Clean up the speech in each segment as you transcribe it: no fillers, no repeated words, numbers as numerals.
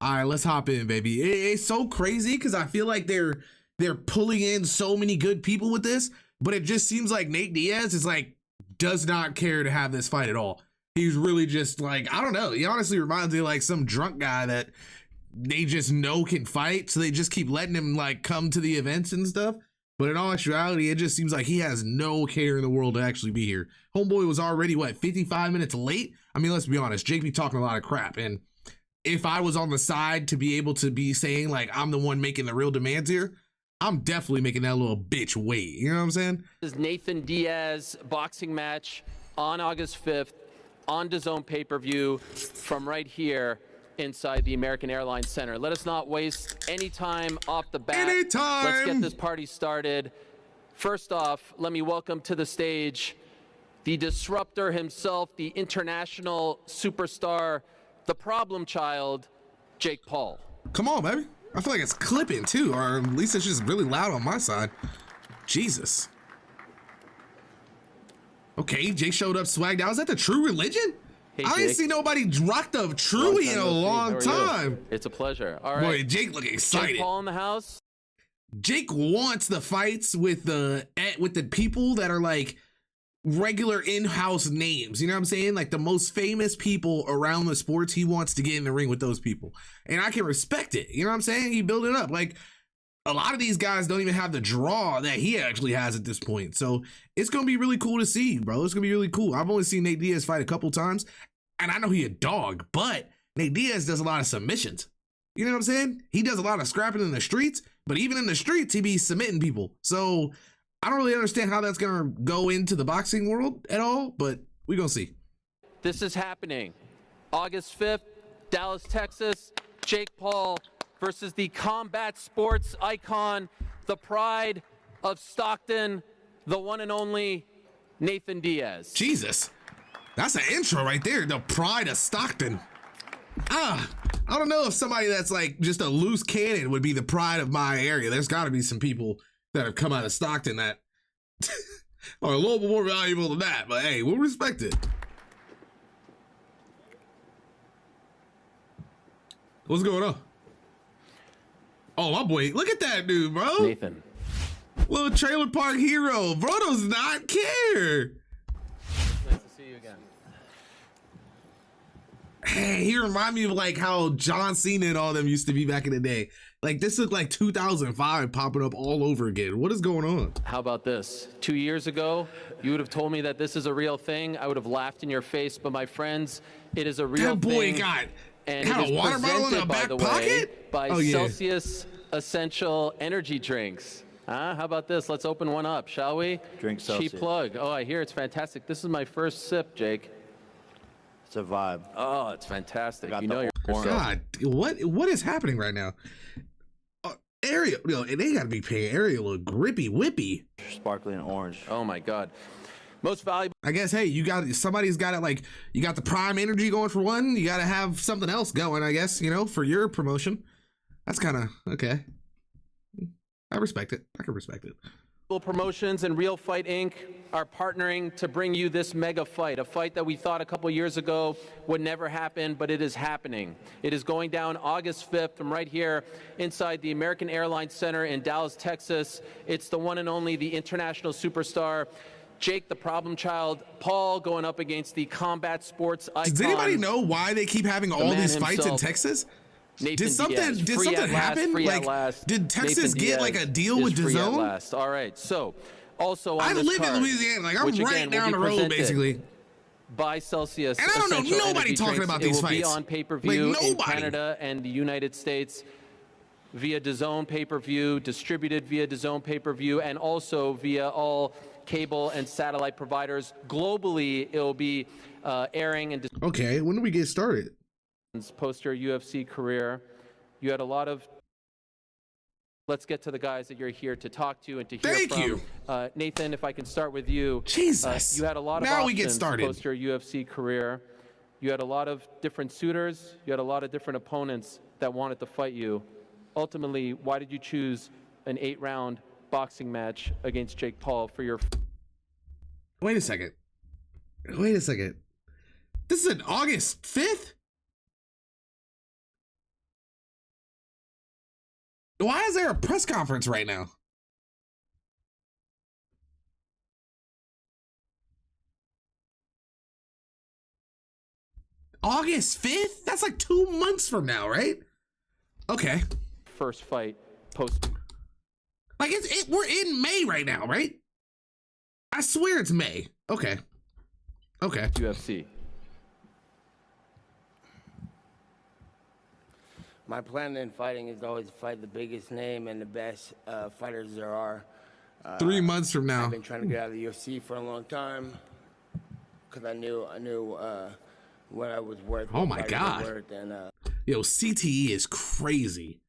All right, let's hop in, baby. It's so crazy because I feel like they're pulling in so many good people with this, but it just seems like Nate Diaz is like does not care to have this fight at all. He's really just like, I don't know. He honestly reminds me of like some drunk guy that they just know can fight, so they just keep letting him like come to the events and stuff. But in all actuality, it just seems like he has no care in the world to actually be here. Homeboy was already, what, 55 minutes late? I mean, let's be honest, Jake be talking a lot of crap, and if I was on the side to be able to be saying like I'm the one making the real demands here, I'm definitely making that little bitch wait. You know what I'm saying? This is Nathan Diaz boxing match on August 5th on DAZN pay-per-view from right here inside the American Airlines Center. Let us not waste any time off the bat. Anytime. Let's get this party started. First off, let me welcome to the stage the disruptor himself, the international superstar, the problem child, Jake Paul. Come on, baby. I feel like it's clipping too, or at least it's just really loud on my side. Jesus. Okay, Jake showed up swagged out. Is that the True Religion? Hey, I ain't seen nobody rock the Truey in a long time. It's a pleasure. All right. Boy, Jake look excited. Jake Paul in the house. Jake wants the fights with the people that are like regular in-house names. You know what I'm saying? Like the most famous people around the sports, he wants to get in the ring with those people. And I can respect it. You know what I'm saying? He built it up. Like a lot of these guys don't even have the draw that he actually has at this point. So it's going to be really cool to see, bro. It's going to be really cool. I've only seen Nate Diaz fight a couple times, and I know he a dog, but Nate Diaz does a lot of submissions. You know what I'm saying? He does a lot of scrapping in the streets, but even in the streets, he be submitting people. So I don't really understand how that's going to go into the boxing world at all, but we're going to see. This is happening August 5th, Dallas, Texas. Jake Paul versus the combat sports icon, the pride of Stockton, the one and only Nathan Diaz. Jesus, that's an intro right there. The pride of Stockton. I don't know if somebody that's like just a loose cannon would be the pride of my area. There's got to be some people that have come out of Stockton that are a little bit more valuable than that. But hey, we'll respect it. What's going on? Oh, my boy. Look at that dude, bro. Nathan. Little trailer park hero. Bro does not care. Nice to see you again. Hey, he remind me of like how John Cena and all them used to be back in the day. Like this looked like 2005 popping up all over again. What is going on? How about this? 2 years ago, you would have told me that this is a real thing. I would have laughed in your face, but my friends, it is a real that boy thing. And had a water bottle in the back pocket? By Celsius Essential Energy Drinks. How about this? Let's open one up, shall we? Drink Celsius. Cheap plug. Oh, I hear it's fantastic. This is my first sip, Jake. It's a vibe. Oh, it's fantastic. Got You know the you're orange. God, what is happening right now? Ariel, they got to be paying Ariel a grippy whippy. Sparkling orange. Oh my God. Most valuable. I guess, hey, somebody's got it. Like you got the prime energy going for one. You got to have something else going, I guess, for your promotion. That's kind of okay. I respect it. I can respect it. Promotions and Real Fight Inc. are partnering to bring you this mega fight, a fight that we thought a couple years ago would never happen, but it is happening. It is going down August 5th from right here inside the American Airlines Center in Dallas, Texas. It's the one and only, the international superstar, Jake the Problem Child Paul, going up against the combat sports icon. Does anybody know why they keep having all these fights in Texas? Nathan did something Diaz. happen? Like, did Texas get like a deal with DAZN? All right. So, also on I this live card, in Louisiana. Like I'm right down the road, basically. By Celsius. And I don't know nobody talking about these fights. It will be on pay-per-view like in Canada and the United States via DAZN pay-per-view, distributed via DAZN pay-per-view, and also via all cable and satellite providers globally. It will be airing and. Okay, when do we get started? Post your UFC career, you had a lot of. Let's get to the guys that you're here to talk to and to hear Thank from. you. Nathan, if I can start with you. Jesus. You had a lot of now options we get started. Post your UFC career. You had a lot of different suitors. You had a lot of different opponents that wanted to fight you. Ultimately, why did you choose an 8-round boxing match against Jake Paul for your? Wait a second. This is an August 5th? Why is there a press conference right now? August 5th? That's like 2 months from now, right? Okay. First fight post. Like we're in May right now, right? I swear it's May. Okay. Okay. UFC. My plan in fighting is always to fight the biggest name and the best fighters there are. 3 months from now. I've been trying to get out of the UFC for a long time because I knew what I was worth. Oh my God. Yo, CTE is crazy.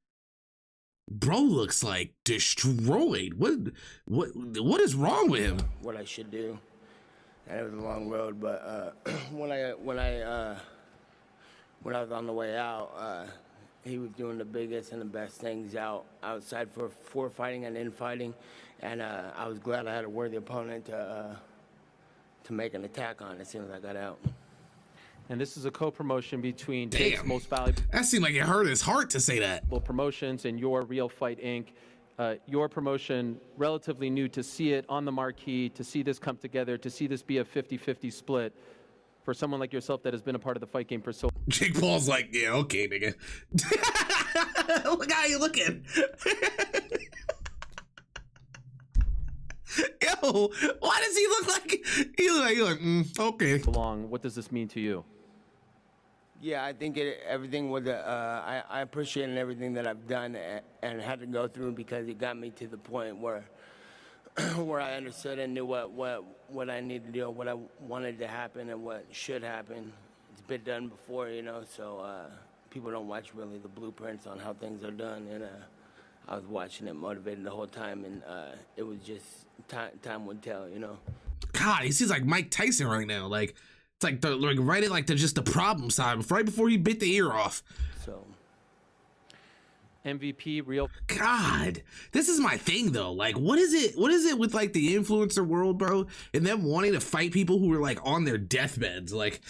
Bro looks like destroyed. What is wrong with him? What I should do, and it was a long road. But when I was on the way out, he was doing the biggest and the best things outside for fighting and in fighting, and I was glad I had a worthy opponent to make an attack on as soon as I got out. And this is a co-promotion between Jake's most valuable That seemed like it hurt his heart to say that. promotions and your Real Fight Inc. Your promotion, relatively new, to see it on the marquee, to see this come together, to see this be a 50-50 split for someone like yourself that has been a part of the fight game for so long. Jake Paul's like, yeah, okay, nigga. Look how you looking. Yo, why does he look like okay. What does this mean to you? Yeah, I think everything was. I appreciate everything that I've done and had to go through because it got me to the point where where I understood and knew what I needed to do, what I wanted to happen, and what should happen. It's been done before, you know. So people don't watch really the blueprints on how things are done, and I was watching it, motivated the whole time, and it was just time would tell, you know. God, he seems like Mike Tyson right now. Like it's like right at like just the problem side, right before he bit the ear off. So MVP, real. God, this is my thing though. Like, what is it with like the influencer world, bro, and them wanting to fight people who are like on their deathbeds? Like,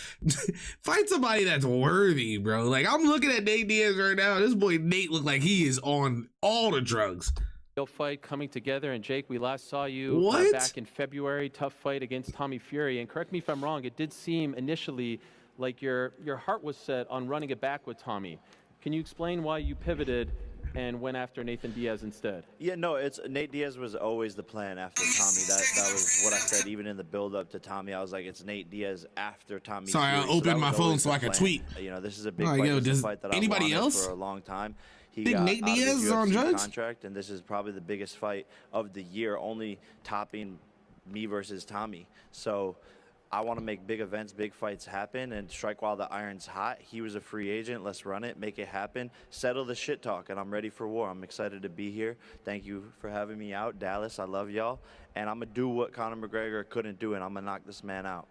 fight somebody that's worthy, bro. Like, I'm looking at Nate Diaz right now. This boy Nate look like he is on all the drugs. Real fight coming together, and Jake, we last saw you back in February. Tough fight against Tommy Fury, and correct me if I'm wrong. It did seem initially like your heart was set on running it back with Tommy. Can you explain why you pivoted and went after Nathan Diaz instead? Yeah, no, Nate Diaz was always the plan after Tommy. That was what I said even in the build-up to Tommy. I was like, it's Nate Diaz after Tommy. Sorry, Fury. I opened my phone always so the I could plan. tweet. You know, this is a big Oh, fight. yo, This is does a fight that anybody I wanted else for a long time. He think got Nate out of his Diaz is on UFC drugs? contract, and this is probably the biggest fight of the year, only topping me versus Tommy. So I want to make big events, big fights happen, and strike while the iron's hot. He was a free agent. Let's run it, make it happen, settle the shit talk, and I'm ready for war. I'm excited to be here. Thank you for having me out, Dallas. I love y'all, and I'm going to do what Conor McGregor couldn't do, and I'm going to knock this man out.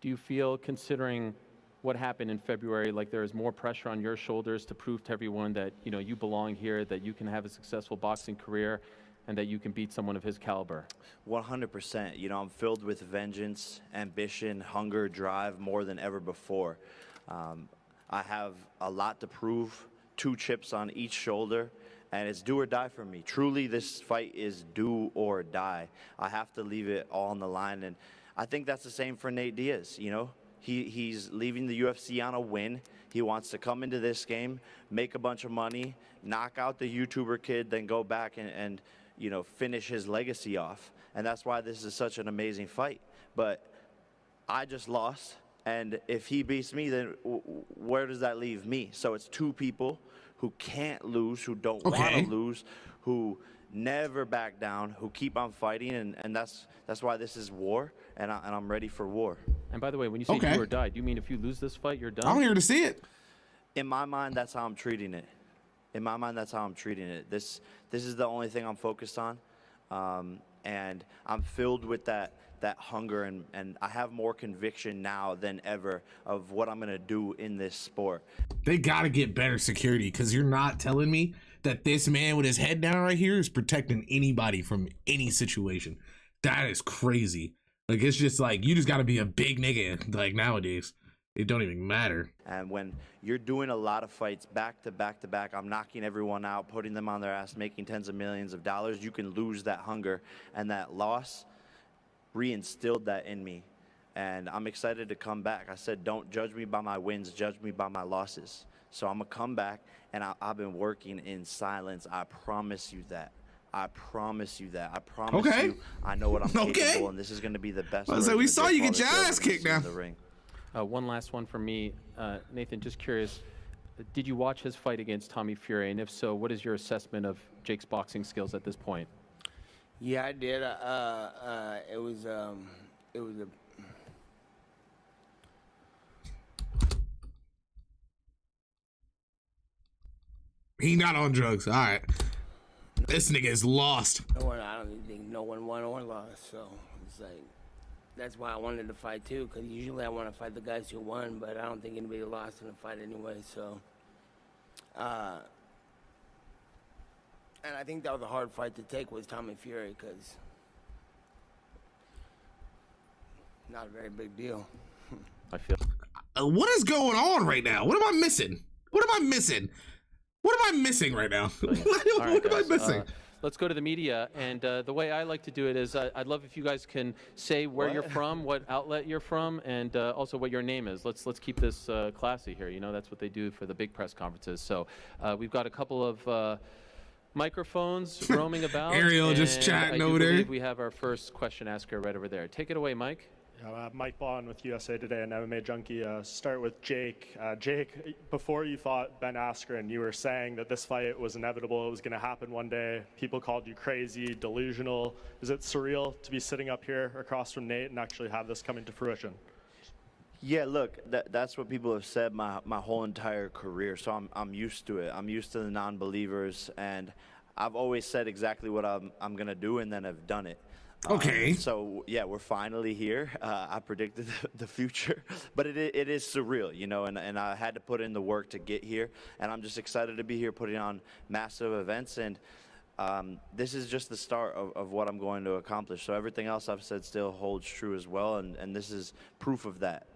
Do you feel, considering what happened in February, like there is more pressure on your shoulders to prove to everyone that, you know, you belong here, that you can have a successful boxing career, and that you can beat someone of his caliber? 100%. You know, I'm filled with vengeance, ambition, hunger, drive more than ever before. I have a lot to prove, 2 chips on each shoulder, and it's do or die for me. Truly, this fight is do or die. I have to leave it all on the line, and I think that's the same for Nate Diaz, you know? He's leaving the UFC on a win. He wants to come into this game, make a bunch of money, knock out the YouTuber kid, then go back and you know, finish his legacy off. And that's why this is such an amazing fight. But I just lost, and if he beats me, then where does that leave me? So it's 2 people who can't lose, who don't want to lose, who never back down, who keep on fighting, and that's why this is war, and I'm ready for war. And by the way, when you say do or die, do you mean if you lose this fight, you're done? I'm here to see it. In my mind, that's how I'm treating it. In my mind, that's how I'm treating it. This is the only thing I'm focused on, and I'm filled with that hunger, and I have more conviction now than ever of what I'm gonna do in this sport. They gotta get better security, because you're not telling me that this man with his head down right here is protecting anybody from any situation. That is crazy. Like, it's just like, you just gotta be a big nigga, like, nowadays. It don't even matter. And when you're doing a lot of fights back to back to back, I'm knocking everyone out, putting them on their ass, making tens of millions of dollars, you can lose that hunger. And that loss reinstilled that in me. And I'm excited to come back. I said, don't judge me by my wins, judge me by my losses. So I'm going to come back, and I've been working in silence. I promise you that. I promise you that. I promise you I know what I'm capable, and this is going to be the best. So we saw you get your ass kicked now. One last one from me. Nathan, just curious, did you watch his fight against Tommy Fury? And if so, what is your assessment of Jake's boxing skills at this point? Yeah, I did. It was a He not on drugs. All right. This nigga is lost. I don't even think no one won or lost. So it's like, that's why I wanted to fight too, because usually I want to fight the guys who won, but I don't think anybody lost in the fight anyway. So, and I think that was a hard fight to take was Tommy Fury, because not a very big deal. I feel. What is going on right now? What am I missing? What am I missing? What am I missing right now? What am I missing? Let's go to the media, and the way I like to do it is I'd love if you guys can say where you're from, what outlet you're from, and also what your name is. Let's keep this classy here. You know, that's what they do for the big press conferences. So we've got a couple of microphones roaming about. Ariel just chatting over there. We have our first question asker right over there. Take it away, Mike. Mike Bond with USA Today and MMA Junkie. Start with Jake. Jake, before you fought Ben Askren, you were saying that this fight was inevitable. It was going to happen one day. People called you crazy, delusional. Is it surreal to be sitting up here across from Nate and actually have this coming to fruition? Yeah, look, that's what people have said my whole entire career. So I'm used to it. I'm used to the non-believers, and I've always said exactly what I'm going to do, and then I've done it. Okay. So yeah, we're finally here. I predicted the future, but it is surreal, you know, and I had to put in the work to get here, and I'm just excited to be here putting on massive events, and this is just the start of what I'm going to accomplish. So everything else I've said still holds true as well, and this is proof of that.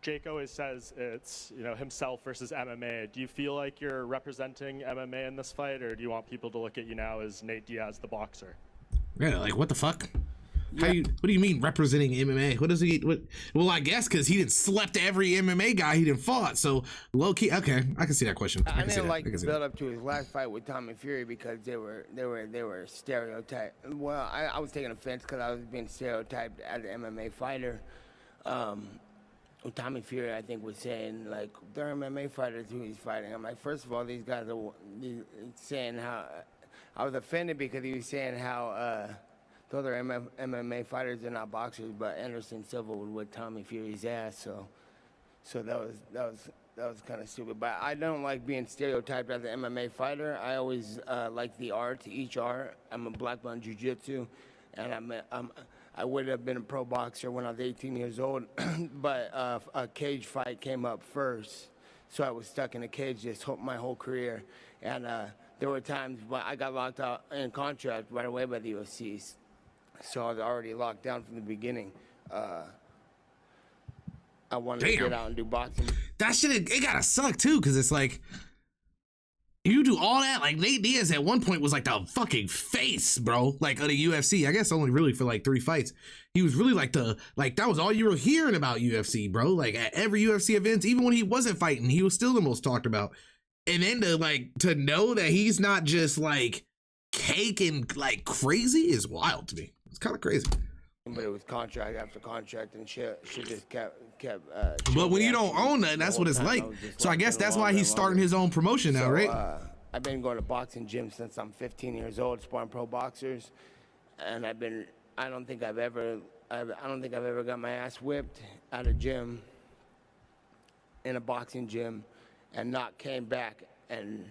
Jake always says it's, you know, himself versus MMA. Do you feel like you're representing MMA in this fight, or do you want people to look at you now as Nate Diaz, the boxer? Yeah, like what the fuck? Yeah. What do you mean representing MMA? What does he? Well, I guess because he didn't slept every MMA guy he didn't fought. So low key, okay, I can see that question. I didn't like the build up to his last fight with Tommy Fury because they were stereotyped. Well, I was taking offense because I was being stereotyped as an MMA fighter. Tommy Fury, I think, was saying, like, they're MMA fighters who he's fighting. I'm like, first of all, these guys are saying how... I was offended because he was saying how the other MMA fighters are not boxers, but Anderson Silva would whip Tommy Fury's ass, so that was kind of stupid. But I don't like being stereotyped as an MMA fighter. I always like the art, each art. I'm a black belt in jiu-jitsu, and I would have been a pro boxer when I was 18 years old, but a cage fight came up first, so I was stuck in a cage my whole career. And there were times when I got locked out in contract right away by the UFC, so I was already locked down from the beginning. I wanted to get out and do boxing. That shit, it gotta suck too, because it's like, you do all that, like Nate Diaz at one point was like the fucking face, bro, like of the UFC. I guess only really for like 3 fights. He was really like that was all you were hearing about UFC, bro. Like at every UFC event, even when he wasn't fighting, he was still the most talked about. And then to know that he's not just like cake and like crazy is wild to me. It's kind of crazy. But it was contract after contract and shit just kept. But when you don't own that, that's what it's like. So I guess that's why he's starting his own promotion now, right? I've been going to boxing gyms since I'm 15 years old, sparring pro boxers, and I don't think I've ever got my ass whipped at a gym, in a boxing gym, and not came back and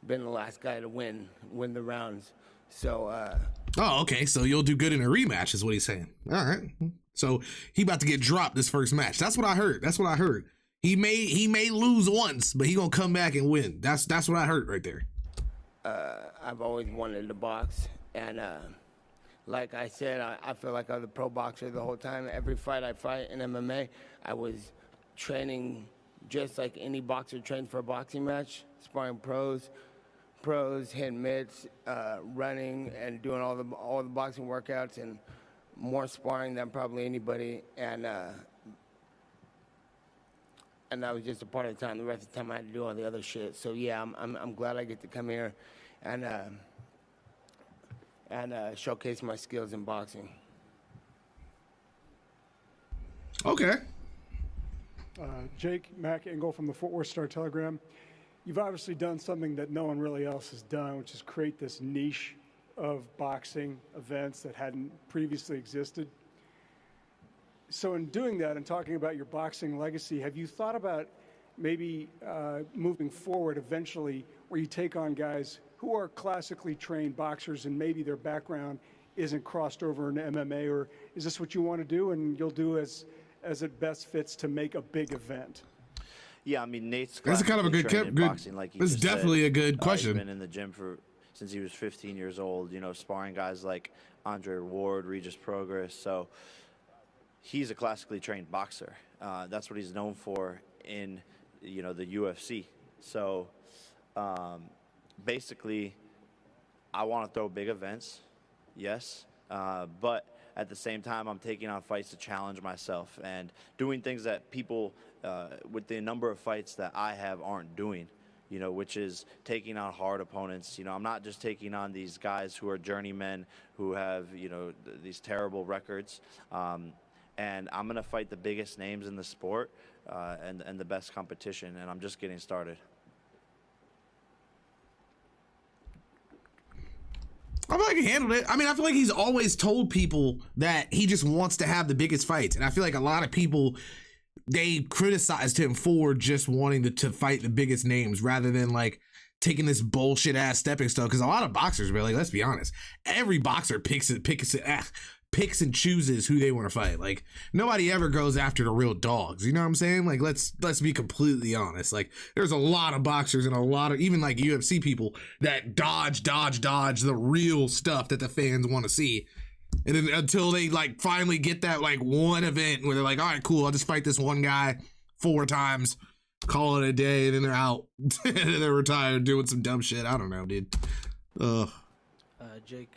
been the last guy to win the rounds. So. Oh, okay. So you'll do good in a rematch, is what he's saying. All right. So he about to get dropped this first match. That's what I heard. He may lose once, but he gonna come back and win. That's what I heard right there. I've always wanted to box, and like I said, I feel like I was a pro boxer the whole time. Every fight I fight in MMA, I was training just like any boxer trains for a boxing match, sparring pros, hitting mitts, running, and doing all the boxing workouts, and more sparring than probably anybody. And that was just a part of the time. The rest of the time, I had to do all the other shit. So yeah, I'm glad I get to come here and showcase my skills in boxing. Okay. Jake Mack Engel from the Fort Worth Star-Telegram. You've obviously done something that no one really else has done, which is create this niche of boxing events that hadn't previously existed. So in doing that and talking about your boxing legacy, have you thought about maybe moving forward eventually where you take on guys who are classically trained boxers and maybe their background isn't crossed over into MMA, or is this what you want to do and you'll do as it best fits to make a big event? Yeah, I mean, Nate's That's kind of a good boxing, like that's definitely a good question. He's been in the gym since he was 15 years old, you know, sparring guys like Andre Ward, Regis Progress. So he's a classically trained boxer. That's what he's known for in, you know, the UFC. So basically, I want to throw big events, yes, but at the same time, I'm taking on fights to challenge myself and doing things that people with the number of fights that I have aren't doing, you know, which is taking on hard opponents. You know, I'm not just taking on these guys who are journeymen who have, you know, these terrible records. And I'm going to fight the biggest names in the sport and the best competition, and I'm just getting started. I feel like he handled it. I mean, I feel like he's always told people that he just wants to have the biggest fights. And I feel like a lot of people, they criticized him for just wanting to fight the biggest names rather than like taking this bullshit ass stepping stone. Because a lot of boxers, really, let's be honest, every boxer picks and chooses who they want to fight. Like nobody ever goes after the real dogs. You know what I'm saying? Like let's be completely honest. Like there's a lot of boxers and a lot of even like UFC people that dodge the real stuff that the fans want to see. And then until they like finally get that like one event where they're like, all right, cool, I'll just fight this one guy 4 times, call it a day, and then they're out. And then they're retired doing some dumb shit. I don't know, dude. Jake,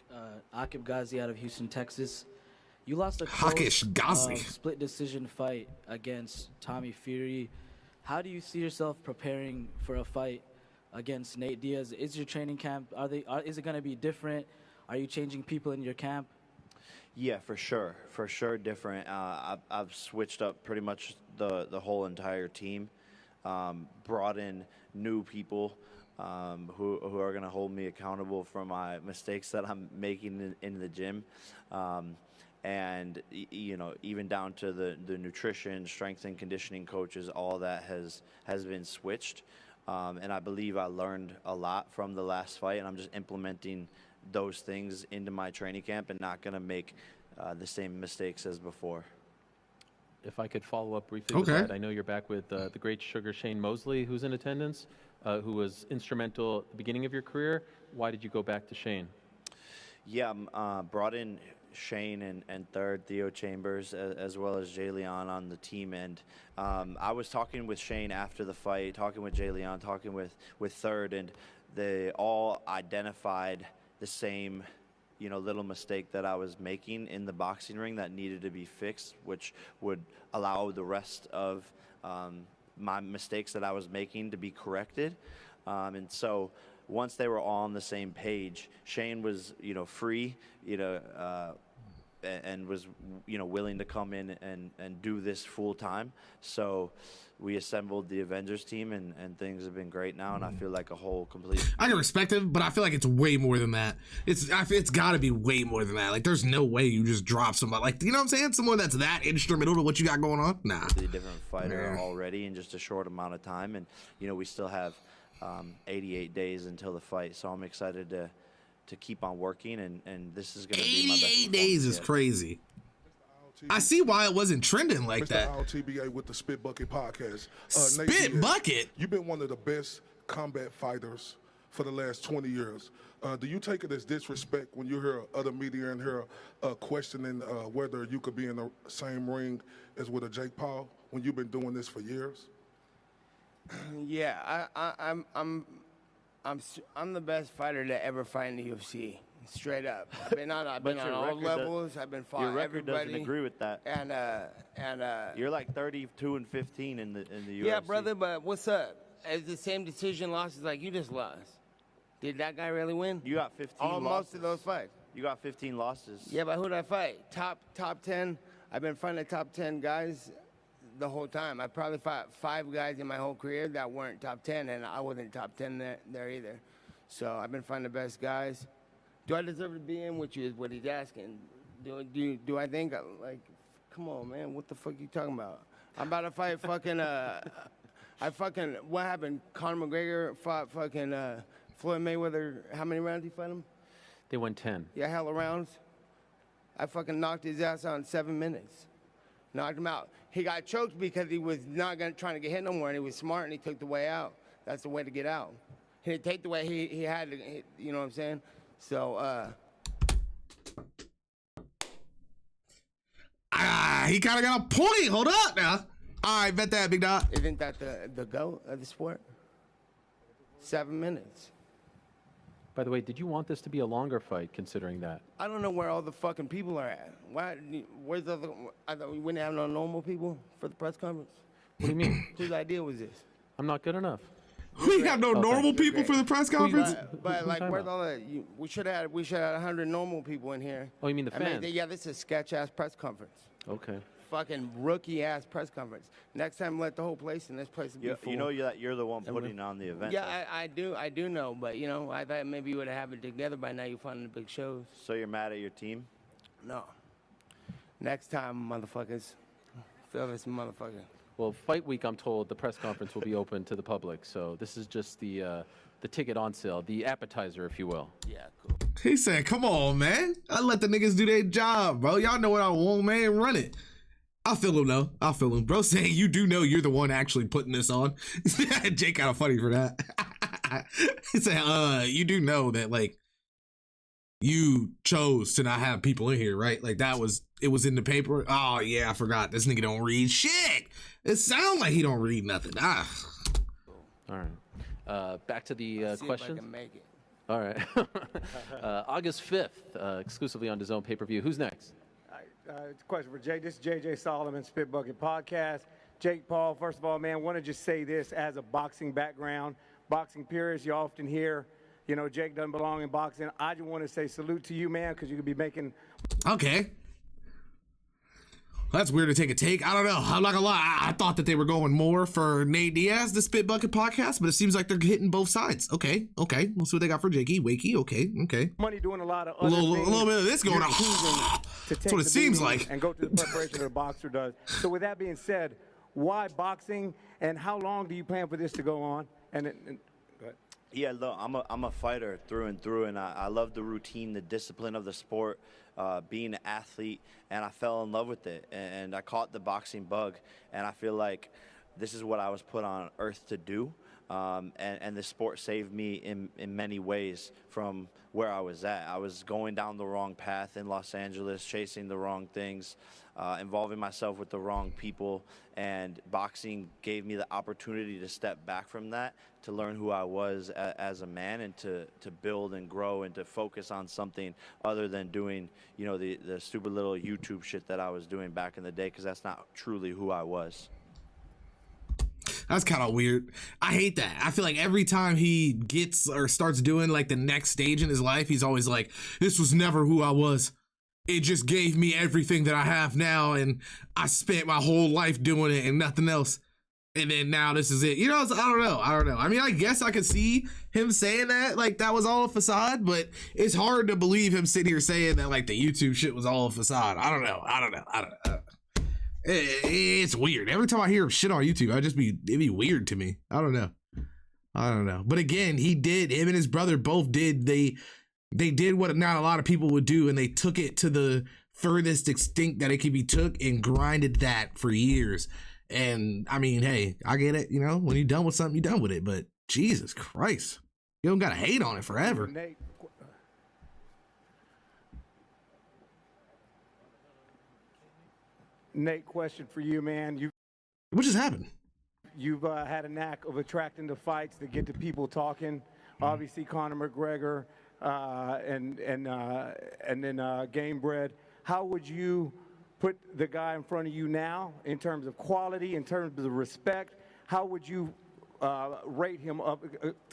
Akib Ghazi out of Houston, Texas. You lost a Hawkish Ghazi split decision fight against Tommy Fury. How do you see yourself preparing for a fight against Nate Diaz? Is your training camp, is it going to be different? Are you changing people in your camp? Yeah, for sure different. I've switched up pretty much the whole entire team, brought in new people who are going to hold me accountable for my mistakes that I'm making in the gym. And, you know, even down to the nutrition, strength and conditioning coaches, all that has been switched. And I believe I learned a lot from the last fight, and I'm just implementing those things into my training camp and not going to make the same mistakes as before. If I could follow up briefly with that, I know you're back with the great Sugar Shane Mosley, who's in attendance, who was instrumental at the beginning of your career. Why did you go back to Shane? Yeah, brought in Shane and third, Theo Chambers, as well as Jay Leon on the team. And I was talking with Shane after the fight, talking with Jay Leon, talking with third, and they all identified the same, you know, little mistake that I was making in the boxing ring that needed to be fixed, which would allow the rest of my mistakes that I was making to be corrected. And so once they were all on the same page, Shane was, you know, free, you know, and was, you know, willing to come in and do this full time. So we assembled the Avengers team, and things have been great now, and I feel like a whole complete... I can respect him, but I feel like it's way more than that. It's got to be way more than that. Like, there's no way you just drop somebody. Like, you know what I'm saying? Someone that's that instrumental to what you got going on? Nah. A different fighter already in just a short amount of time, and, you know, we still have 88 days until the fight, so I'm excited to keep on working, and this is going to be my best 88 days is crazy. I see why it wasn't trending like Mr. that. LTBA with the Spit Bucket podcast. Spit Nate Diaz, Bucket? You've been one of the best combat fighters for the last 20 years. Do you take it as disrespect when you hear other media in here questioning whether you could be in the same ring as with a Jake Paul when you've been doing this for years? Yeah, I'm the best fighter to ever fight in the UFC. Straight up, I've been on your all record levels. I've been fought Your record everybody. doesn't agree with that. And You're like 32-15 in the UFC. yeah, brother. But what's up? It's the same decision losses like you just lost. Did that guy really win? You got 15 Almost losses. of those fights. You got 15 losses. Yeah, but who did I fight? Top 10. I've been fighting the top 10 guys the whole time. I probably fought 5 guys in my whole career that weren't top 10, and I wasn't top 10 there either. So I've been fighting the best guys. Do I deserve to be in? Which is what he's asking. Do I think, like, come on, man, what the fuck you talking about? I'm about to fight fucking, what happened? Conor McGregor fought fucking Floyd Mayweather. How many rounds he fight him? They won 10. Yeah, hella rounds. I fucking knocked his ass out in 7 minutes. Knocked him out. He got choked because he was not trying to get hit no more, and he was smart, and he took the way out. That's the way to get out. He didn't take the way he had to, you know what I'm saying? So, he kind of got a point. Hold up now. All right, bet that, big dog. isn't that the GOAT of the sport? 7 minutes. By the way, did you want this to be a longer fight, considering that? I don't know where all the fucking people are at. Where's the other? I thought we wouldn't have no normal people for the press conference. What do you mean? Whose idea was this? I'm not good enough. We have no normal thanks. people for the press conference. But like, talking where's about? all that? We should have 100 normal people in here. Oh, you mean the fans? Yeah, this is a sketch ass press conference. Okay. Fucking rookie ass press conference. Next time, let the whole place in this place be full. You know that you're the one putting on the event. Yeah, I do know, but you know, I thought maybe you would have it together by now. You finding the big shows. So you're mad at your team? No. Next time, motherfuckers. Feel this motherfucker. Well, fight week, I'm told the press conference will be open to the public. So this is just the ticket on sale, the appetizer, if you will. Yeah, cool. He said, come on, man. I let the niggas do their job, bro. Y'all know what I want, man. Run it. I feel him, though. I feel him. Bro saying you do know you're the one actually putting this on. Jake kind of funny for that. He said, you do know that, like, you chose to not have people in here, right? Like, it was in the paper. Oh, yeah, I forgot. This nigga don't read shit. It sounds like he don't read nothing. All right. Back to the See questions. if I can make it. All right. August 5th, exclusively on DAZN pay-per-view. Who's next? It's a question for Jake. This is JJ Solomon, Spit Bucket Podcast. Jake Paul, first of all, man, want to just say this as a boxing background, boxing purist, you often hear, you know, Jake doesn't belong in boxing. I just want to say salute to you, man, because you could be making... Okay. That's weird to take a take. I don't know. I'm not gonna lie. I thought that they were going more for Nate Diaz, the Spit Bucket Podcast, but it seems like they're hitting both sides. Okay. We'll see what they got for Jakey. Wakey. Okay. Money doing a lot of A other little bit of this going You're on. choosing to That's take what it the seems beating like. And go through the preparation that a boxer does. So with that being said, why boxing, and how long do you plan for this to go on? And go ahead. Yeah, look, I'm a fighter through and through, and I love the routine, the discipline of the sport, being an athlete, and I fell in love with it, and I caught the boxing bug, and I feel like this is what I was put on earth to do, and the sport saved me in many ways from where I was at. I was going down the wrong path in Los Angeles, chasing the wrong things, involving myself with the wrong people, and boxing gave me the opportunity to step back from that, to learn who I was as a man, and to build and grow and to focus on something other than doing, you know, the stupid little YouTube shit that I was doing back in the day, because that's not truly who I was. That's kind of weird. I hate that. I feel like every time he gets or starts doing like the next stage in his life, he's always like, this was never who I was. It just gave me everything that I have now, and I spent my whole life doing it and nothing else. And then now this is it. You know, I don't know. I mean, I guess I could see him saying that, like that was all a facade, but it's hard to believe him sitting here saying that like the YouTube shit was all a facade. I don't know. It's weird. Every time I hear shit on YouTube, it'd be weird to me. I don't know. But again, him and his brother both did, they did what not a lot of people would do, and they took it to the furthest extent that it could be took and grinded that for years. And I mean, hey, I get it. You know, when you're done with something, you're done with it. But Jesus Christ. You don't gotta hate on it forever. Nate, question for you, man. What just happened? You've had a knack of attracting the fights that get the people talking. Obviously, Conor McGregor and then Gamebred. How would you put the guy in front of you now in terms of quality, in terms of respect? How would you rate him up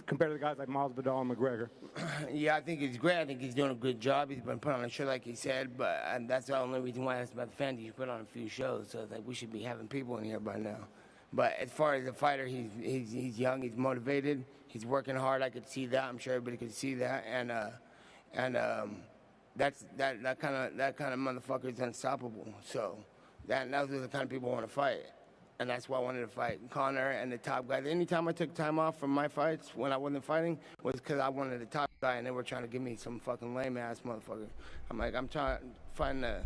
compared to the guys like Miles Vidal and McGregor? Yeah, I think he's great. I think he's doing a good job. He's been putting on a show, like he said, and that's the only reason why I asked about the fans. He's put on a few shows, so we should be having people in here by now. But as far as a fighter, he's young, he's motivated, he's working hard. I could see that. I'm sure everybody could see that, and that kind of motherfucker is unstoppable. So those are the kind of people I want to fight. And that's why I wanted to fight Conor and the top guys. Anytime I took time off from my fights when I wasn't fighting was because I wanted the top guy, and they were trying to give me some fucking lame-ass motherfucker. I'm like, I'm trying to find the,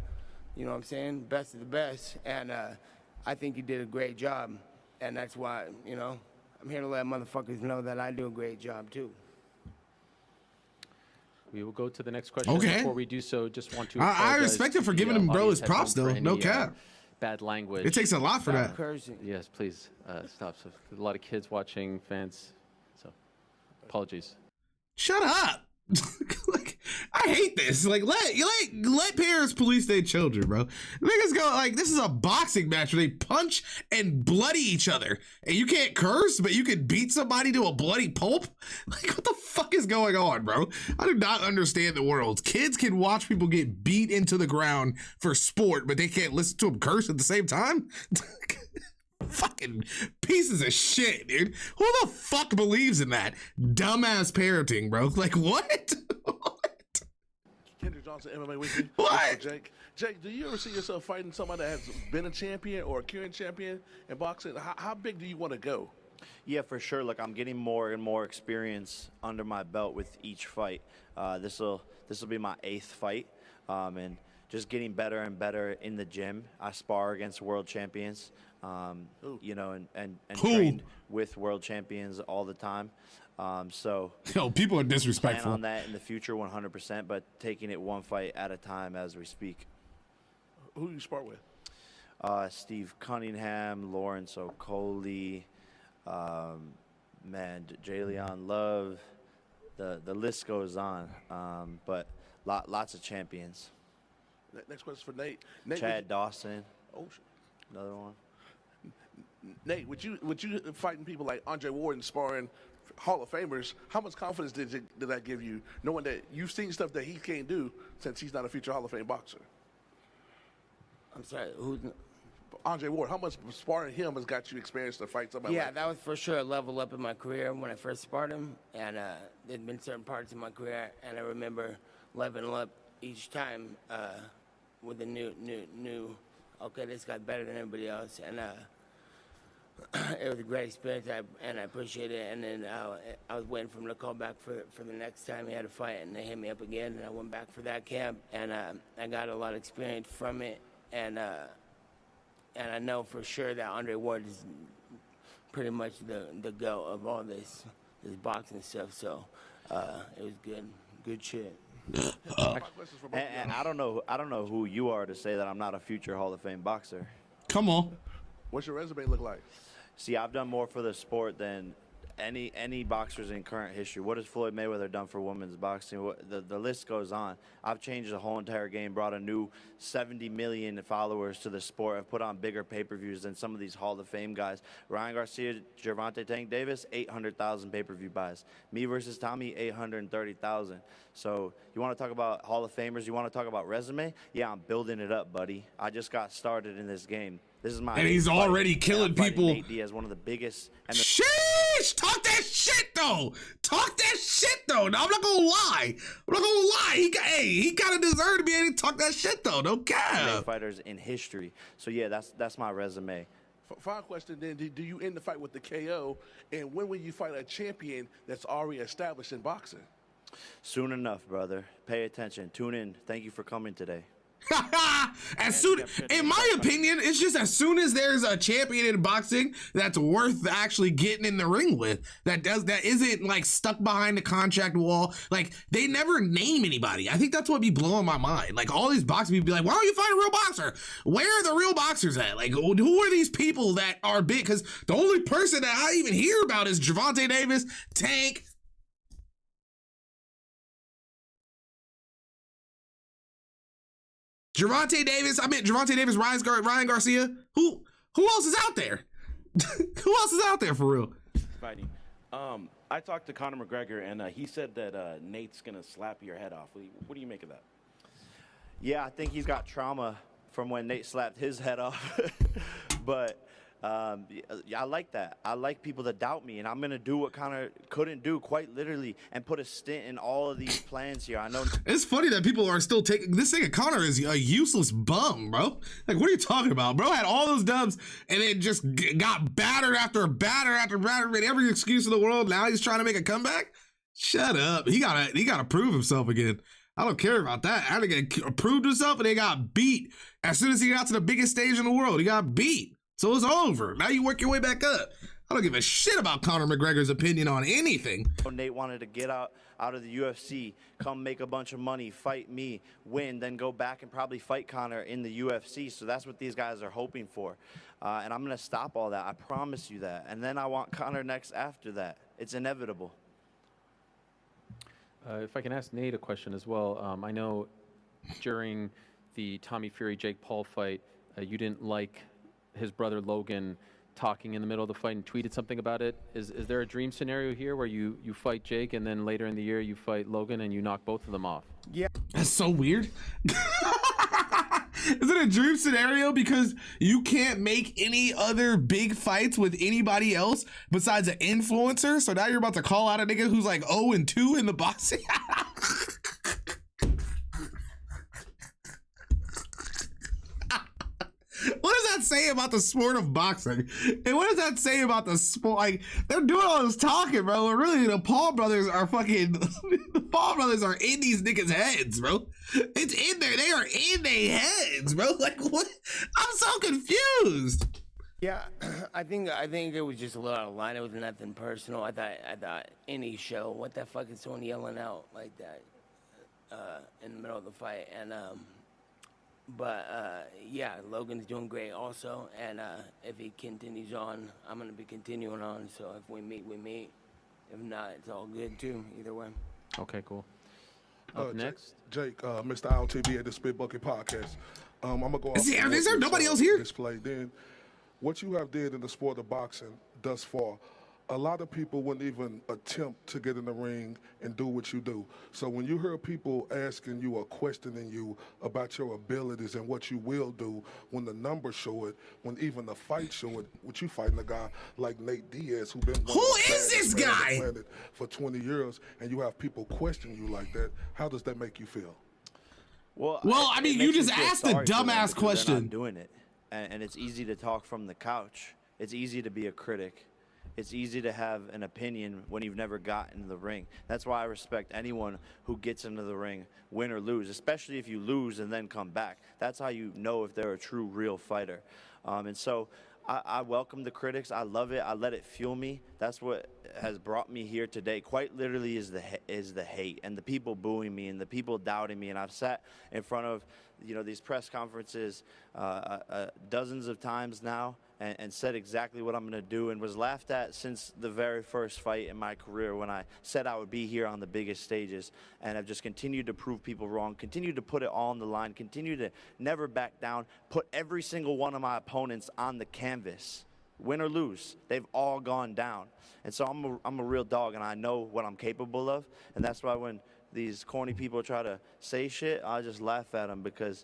you know what I'm saying, best of the best. And I think you did a great job. And that's why, you know, I'm here to let motherfuckers know that I do a great job, too. We will go to the next question. Okay. Before we do so, just want to I respect him for giving him bro his props, though. No cap. Bad language. It takes a lot for that. Cursing. Yes, please stop. So, a lot of kids watching, fans. So, apologies. Shut up. Like, I hate this. Like, let parents police their children, bro. Niggas go like, this is a boxing match where they punch and bloody each other, and you can't curse, but you can beat somebody to a bloody pulp. Like, what the fuck is going on, bro? I do not understand the world. Kids can watch people get beat into the ground for sport, but they can't listen to them curse at the same time. Fucking pieces of shit, dude. Who the fuck believes in that dumbass parenting, bro? Like, what? What? Kendrick Johnson, MMA Weekly. What? Jake, do you ever see yourself fighting somebody that has been a champion or a current champion in boxing? How big do you want to go? Yeah, for sure. Look, I'm getting more and more experience under my belt with each fight. This will be my 8th fight, and just getting better and better in the gym. I spar against world champions, you know, and trained with world champions all the time. So yo, people are plan disrespectful. on that in the future 100%, but taking it one fight at a time as we speak. Who do you spar with? Steve Cunningham, Lawrence Okoli, Jalen Love. The list goes on, but lots of champions. Next question for Nate. Chad Dawson. Oh, shit. Another one. Nate, would you fighting people like Andre Ward and sparring Hall of Famers? How much confidence did that give you, knowing that you've seen stuff that he can't do since he's not a future Hall of Fame boxer? I'm sorry, who's... Andre Ward, how much sparring him has got you experience to fight somebody? Yeah, like that was for sure a level up in my career when I first sparred him. And there'd been certain parts of my career, and I remember leveling up each time with a new. Okay, this guy's better than everybody else, and it was a great experience, and I appreciate it. And then I was waiting for him to call back for the next time he had a fight, and they hit me up again, and I went back for that camp, and I got a lot of experience from it, and I know for sure that Andre Ward is pretty much the GOAT of all this boxing stuff. So it was good shit. And I don't know who you are to say that I'm not a future Hall of Fame boxer. Come on. What's your resume look like? See, I've done more for the sport than any boxers in current history. What has Floyd Mayweather done for women's boxing? The list goes on. I've changed the whole entire game, brought a new 70 million followers to the sport. I've put on bigger pay-per-views than some of these Hall of Fame guys. Ryan Garcia, Gervonta Tank Davis, 800,000 pay-per-view buys. Me versus Tommy, 830,000. So you want to talk about Hall of Famers? You want to talk about resume? Yeah, I'm building it up, buddy. I just got started in this game. This is my and he's already killing people. Nate Diaz, one of the biggest. Sheesh! Talk that shit though. No, I'm not gonna lie. He kind of deserved to be able to talk that shit though. No cap. Fighters in history. So yeah, that's my resume. Final question then, do you end the fight with the KO, and when will you fight a champion that's already established in boxing? Soon enough, brother. Pay attention. Tune in. Thank you for coming today. In my opinion, it's just as soon as there's a champion in boxing that's worth actually getting in the ring with, that isn't like stuck behind the contract wall. Like, they never name anybody. I think that's what be blowing my mind. Like, all these boxing people be like, why don't you find a real boxer? Where are the real boxers at? Like, who are these people that are big? Because the only person that I even hear about is Gervonta Davis, Tank. Gervonta Davis, Ryan Garcia. Who else is out there? Who else is out there for real? Fighting. I talked to Conor McGregor, and he said that Nate's gonna slap your head off. What do you make of that? Yeah, I think he's got trauma from when Nate slapped his head off. But I like that. I like people that doubt me, and I'm going to do what Conor couldn't do, quite literally, and put a stint in all of these plans here. I know it's funny that people are still taking this thing. Conor is a useless bum, bro. Like, what are you talking about? Bro had all those dubs and then just got battered after batter after batter, made every excuse in the world. Now he's trying to make a comeback. Shut up. He gotta prove himself again. I don't care about that. I think he proved himself and they got beat. As soon as he got to the biggest stage in the world, he got beat. So it's over. Now you work your way back up. I don't give a shit about Conor McGregor's opinion on anything. Nate wanted to get out of the UFC, come make a bunch of money, fight me, win, then go back and probably fight Conor in the UFC. So that's what these guys are hoping for. And I'm going to stop all that. I promise you that. And then I want Conor next after that. It's inevitable. If I can ask Nate a question as well. I know during the Tommy Fury-Jake Paul fight, you didn't like his brother Logan talking in the middle of the fight and tweeted something about it. Is there a dream scenario here where you fight Jake and then later in the year you fight Logan and you knock both of them off? Yeah. That's so weird. Is it a dream scenario because you can't make any other big fights with anybody else besides an influencer? So now you're about to call out a nigga who's like 0-2 in the boxing? What does that say about the sport of boxing? And what does that say about the sport? Like, they're doing all this talking, bro. But really, the Paul brothers are fucking... The Paul brothers are in these niggas' heads, bro. It's in there. They are in their heads, bro. Like, what? I'm so confused. Yeah, I think it was just a little out of line. It was nothing personal. I thought any show, what the fuck is someone yelling out like that in the middle of the fight? And yeah, Logan's doing great also, and if he continues on, I'm gonna be continuing on. So if we meet, we meet. If not, it's all good too. Either way. Okay, cool. Up next, Jake, Mr. LTV at the Spit Bucket Podcast. I'm gonna go. Is there nobody else here? Display. Then, what you have did in the sport of boxing thus far, a lot of people wouldn't even attempt to get in the ring and do what you do. So when you hear people asking you or questioning you about your abilities and what you will do, when the numbers show it, when even the fight show it, with you fighting a guy like Nate Diaz, who's been who is this guy for 20 years, and you have people question you like that, how does that make you feel? Well, I mean, you just asked a dumbass question. They're not doing it, and it's easy to talk from the couch. It's easy to be a critic. It's easy to have an opinion when you've never gotten in the ring. That's why I respect anyone who gets into the ring, win or lose, especially if you lose and then come back. That's how you know if they're a true, real fighter. And so I welcome the critics. I love it. I let it fuel me. That's what has brought me here today. Quite literally is the hate and the people booing me and the people doubting me. And I've sat in front of these press conferences dozens of times now and said exactly what I'm going to do, and was laughed at since the very first fight in my career when I said I would be here on the biggest stages, and I've just continued to prove people wrong, continued to put it all on the line, continued to never back down, put every single one of my opponents on the canvas. Win or lose, they've all gone down. And so I'm a real dog, and I know what I'm capable of, and that's why when these corny people try to say shit, I just laugh at them, because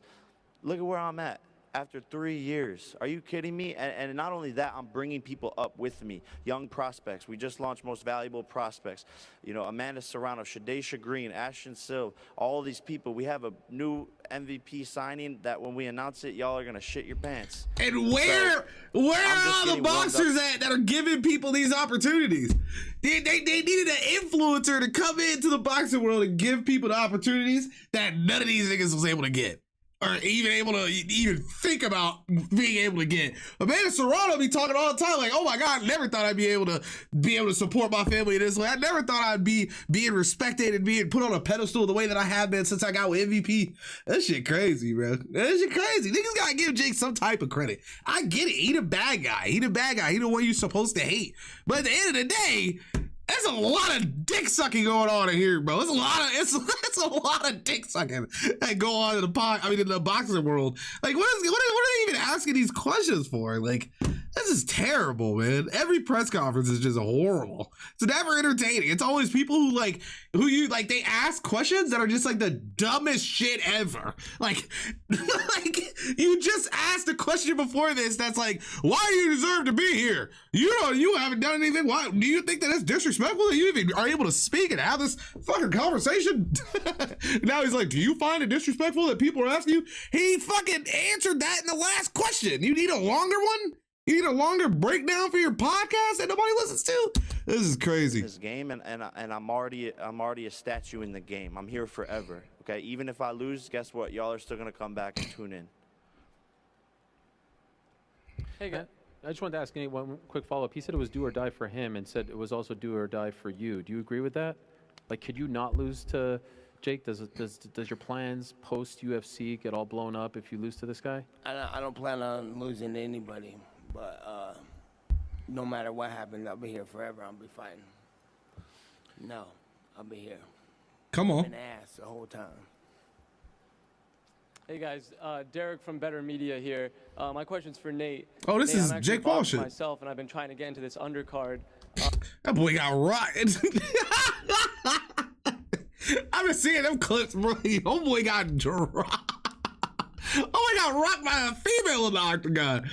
look at where I'm at. After 3 years. Are you kidding me? And not only that, I'm bringing people up with me. Young prospects. We just launched Most Valuable Prospects. Amanda Serrano, Shadesha Green, Ashton Silv, all these people. We have a new MVP signing that when we announce it, y'all are going to shit your pants. And where are all the boxers at that are giving people these opportunities? They needed an influencer to come into the boxing world and give people the opportunities that none of these niggas was able to get. or even able to even think about being able to get. Amanda Serrano be talking all the time like, oh my God, I never thought I'd be able to support my family this way. I never thought I'd be being respected and being put on a pedestal the way that I have been since I got with MVP. That shit crazy, bro. That shit crazy. Niggas gotta give Jake some type of credit. I get it. He the bad guy. He the bad guy. He the one you're supposed to hate. But at the end of the day, there's a lot of dick sucking going on in here, bro. It's a lot of dick sucking that go on in the boxing world. Like, what are they even asking these questions for? Like, this is terrible, man. Every press conference is just horrible. It's never entertaining. It's always people who they ask questions that are just like the dumbest shit ever. Like you just asked a question before this that's like, why do you deserve to be here? You haven't done anything. Why do you think that it's disrespectful that you even are able to speak and have this fucking conversation? Now he's like, do you find it disrespectful that people are asking you? He fucking answered that in the last question. You need a longer one? You need a longer breakdown for your podcast that nobody listens to? This is crazy. This game, and I'm already a statue in the game. I'm here forever. Okay, even if I lose, guess what? Y'all are still gonna come back and tune in. Hey, guys. I just wanted to ask Nate one quick follow-up. He said it was do or die for him and said it was also do or die for you. Do you agree with that? Like, could you not lose to Jake? Does your plans post-UFC get all blown up if you lose to this guy? I don't plan on losing to anybody. But no matter what happens, I'll be here forever. I'll be fighting. No, I'll be here. Come on. Been ass the whole time. Hey guys, Derek from Better Media here. My question's for Nate. Oh, this Nate, is I'm Jake Paul shit. Myself, and I've been trying to get into this undercard. That boy got rocked. I've been seeing them clips, bro. Oh boy got dropped. Oh, I got rocked by a female in the octagon.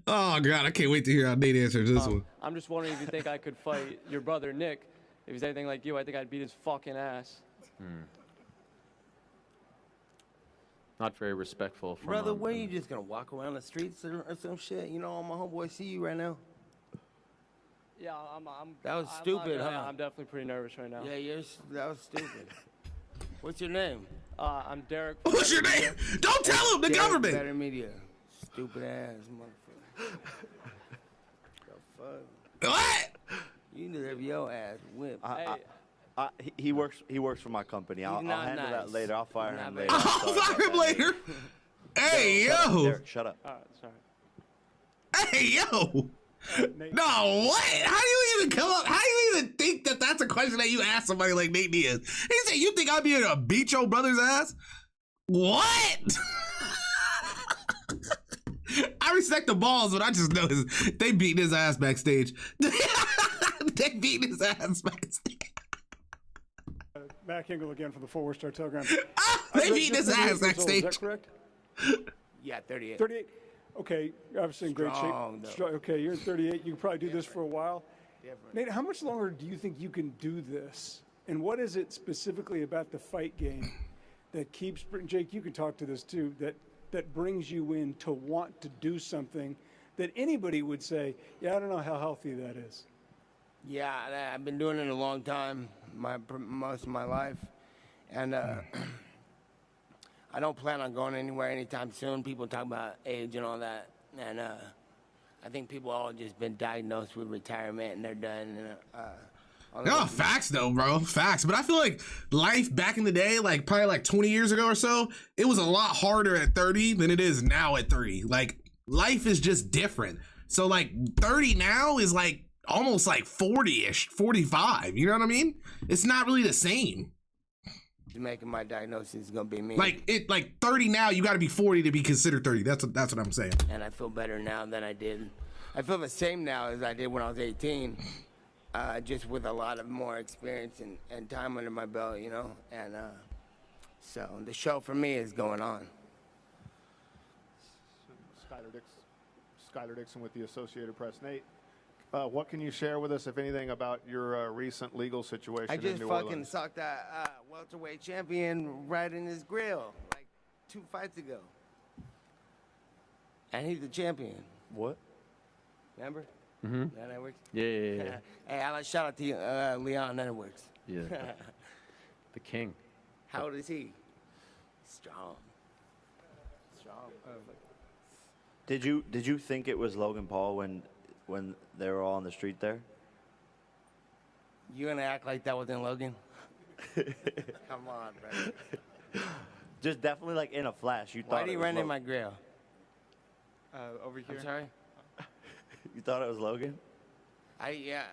Oh, God, I can't wait to hear how Nate answers this one. I'm just wondering if you think I could fight your brother, Nick. If he's anything like you, I think I'd beat his fucking ass. Not very respectful. From Brother, where you just going to walk around the streets or some shit? You know, all my homeboys see you right now. Yeah, That was stupid, huh? I'm definitely pretty nervous right now. Yeah, that was stupid. What's your name? I'm Derek. What's your name? Don't tell him, the government. Better Media. Stupid ass motherfucker. The fuck? What? You deserve your ass whipped. He works for my company. I'll handle that later. I'll fire him later. I'll fire him later. Hey, yo. Derek, shut up. All right, sorry. Hey, yo. No, what? How do you even come up? How do you even think that that's a question that you ask somebody like Nate Diaz? He said, you think I'd be able to beat your brother's ass? What? I respect the balls, but I just know they beating his ass backstage. They beating his ass backstage. Matt Kingle again from the Forward Star Telegram. They beating his ass backstage. Is that correct? Yeah, 38. 38. Okay, you're obviously in great Strong, shape. though. Okay, you're 38. You can probably do this for a while. Different. Nate, how much longer do you think you can do this? And what is it specifically about the fight game that keeps Jake? You can talk to this too. That brings you in to want to do something that anybody would say, yeah, I don't know how healthy that is. Yeah, I've been doing it a long time, most of my life, and I don't plan on going anywhere anytime soon. People talk about age and all that, and I think people all just been diagnosed with retirement and they're done. And, No, facts though, bro. Facts. But I feel like life back in the day, like probably like 20 years ago or so, it was a lot harder at 30 than it is now at 30. Like life is just different. So like 30 now is like almost like 40-ish, 45. You know what I mean? It's not really the same. Making my diagnosis is gonna be me. Like 30 now, you got to be 40 to be considered 30. That's what I'm saying. And I feel better now than I did. I feel the same now as I did when I was 18, just with a lot of more experience and time under my belt, you know. And so the show for me is going on. Skylar Dixon with the Associated Press. Nate, what can you share with us, if anything, about your recent legal situation I in just New fucking Orleans? sucked that welterweight champion right in his grill like 2 fights ago. And he's the champion. What? Remember? Mm-hmm. That works? Yeah. Hey, I like shout out to Leon, that works. Yeah. The king. How old is he? Strong. Did you think it was Logan Paul when they were all on the street there? You gonna act like that wasn't Logan? Come on, bro. Just definitely like in a flash. You thought. Why do you run in Logan. my grill? Over here. I'm sorry. You thought it was Logan? It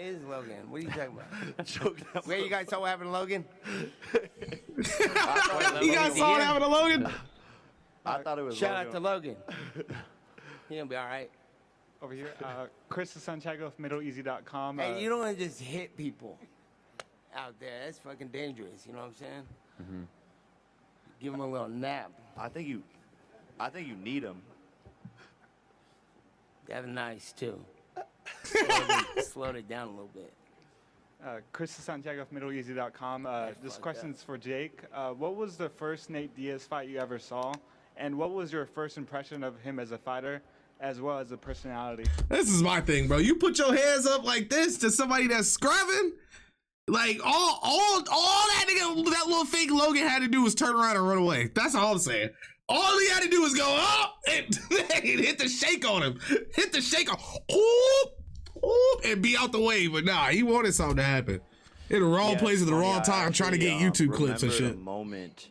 is Logan. What are you talking about? Where you guys saw what happened to Logan? You guys saw what happened to Logan? I thought it was Shout Logan. out to Logan. He gonna be all right. Over here. Chris Santiago of MiddleEasy.com. Hey, you don't want to just hit people out there. That's fucking dangerous. You know what I'm saying? Mm-hmm. Give them a little nap. I think you need him. That's nice too. Slowed it down a little bit. Chris Santiago of MiddleEasy.com. This question's for Jake. What was the first Nate Diaz fight you ever saw? And what was your first impression of him as a fighter, as well as a personality? This is my thing, bro. You put your hands up like this to somebody that's scrubbing. Like all that nigga, that little fake Logan had to do was turn around and run away. That's all I'm saying. All he had to do was go up and hit the shake on him. Hit the shake on, and be out the way. But nah, he wanted something to happen. In the wrong place at the wrong time, trying to get YouTube clips and shit. The moment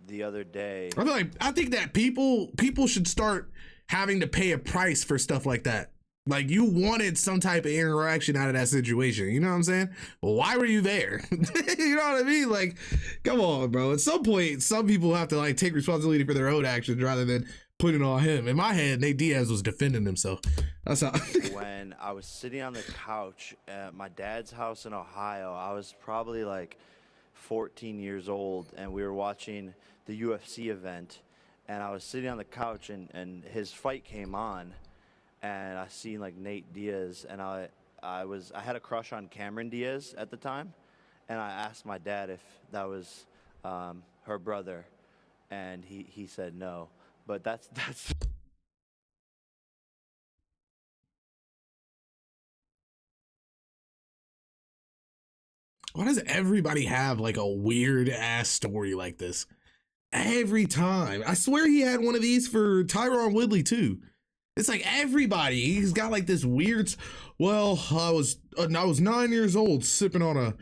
the other day. I think that people should start having to pay a price for stuff like that. Like, you wanted some type of interaction out of that situation. You know what I'm saying? Well, why were you there? You know what I mean? Like, come on, bro. At some point, some people have to like take responsibility for their own actions rather than putting it on him. In my head, Nate Diaz was defending himself. That's how. When I was sitting on the couch at my dad's house in Ohio, I was probably like 14 years old, and we were watching the UFC event, and I was sitting on the couch, and his fight came on, and I seen like Nate Diaz, and I had a crush on Cameron Diaz at the time, and I asked my dad if that was her brother, and he said no. But that's Why does everybody have like a weird ass story like this? Every time. I swear he had one of these for Tyron Woodley too. It's like everybody, he's got like this weird, well, I was 9 years old sipping on a